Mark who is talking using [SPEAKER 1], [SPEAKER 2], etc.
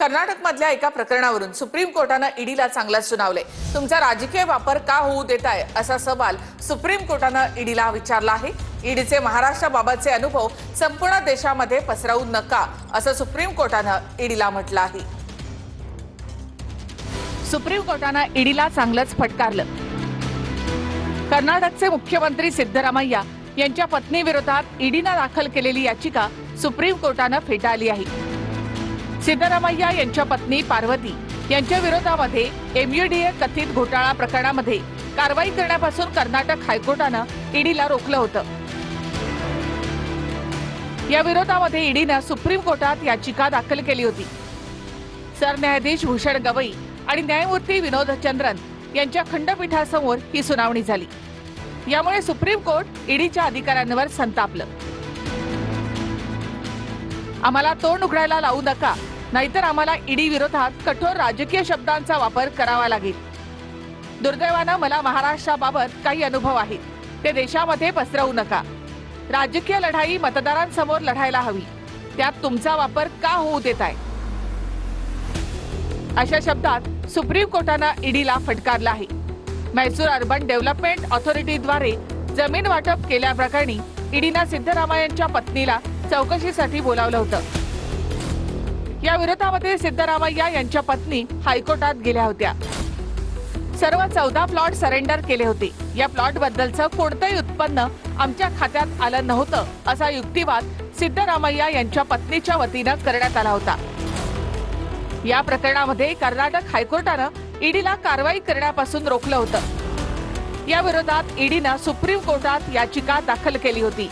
[SPEAKER 1] कर्नाटकमधल्या एका प्रकरणावरून सुप्रीम कोर्टाने ईडीला चांगलाच सुनावले। तुमचा राजकीय वापर का होऊ देताय असा सवाल सुप्रीम कोर्टाने ईडीला विचारला आहे। ईडीचे महाराष्ट्राबाबतचे अनुभव संपूर्ण देशामध्ये पसरवू नका असं सुप्रीम कोर्टाने ईडीला म्हटलं आहे। सुप्रीम कोर्टाने ईडीला चांगलंच फटकारलं। कर्नाटकचे मुख्यमंत्री सिद्धरामय्या यांच्या पत्नीविरोधात ईडीने दाखल केलेली याचिका सुप्रीम कोर्टाने फेटाळली आहे। सिद्धरामय्या यांच्या पत्नी पार्वती यांच्या विरोधामध्ये एमयूडीए कथित घोटाळा प्रकरणामध्ये कारवाई करण्यापासून कर्नाटक हायकोर्टाने ईडीला रोखलं होतं। या विरोधामध्ये ईडीने सुप्रीम कोर्टात याचिका दाखल केली होती। सरन्यायाधीश भूषण गवई आणि न्यायमूर्ती विनोद चंद्रन यांच्या खंडपीठासमोर ही सुनावणी झाली। यामुळे सुप्रीम कोर्ट ईडीच्या अधिकाऱ्यांवर संतापलं। आम्हाला तोंड उघडायला लावू नका, नाहीतर आम्हाला ईडी विरोधात कठोर राजकीय शब्दांचा वापर करावा लागेल। दुर्दैवाने मला महाराष्ट्राबाबत काही अनुभव आहेत, ते देशामध्ये पसरवू नका। राजकीय लढाई मतदारांसमोर लढायला हवी, त्यात तुमचा वापर का होऊ देताय, अशा शब्दात सुप्रीम कोर्टाने ईडीला फटकारलं आहे। मैसूर अर्बन डेव्हलपमेंट ऑथॉरिटीद्वारे जमीन वाटप केल्याप्रकरणी ईडीने सिद्धरामय्यांच्या पत्नीला चौकशीसाठी बोलावलं होतं। या विरोधामध्ये सिद्धरामय्या यांच्या पत्नी हायकोर्टात गेल्या होत्या। सर्व 14 प्लॉट सरेंडर केले होते। या प्लॉट बद्दलचं कोणतंही उत्पन्न आमच्या खात्यात आलं नव्हतं असा युक्तिवाद सिद्धरामय्या यांच्या पत्नीच्या वतीने करण्यात आला होता। या प्रकरणामध्ये कर्नाटक हायकोर्टाने ईडीला कारवाई करण्यापासून रोखलं होतं। या विरोधात ईडीने सुप्रीम कोर्टात याचिका दाखल केली होती।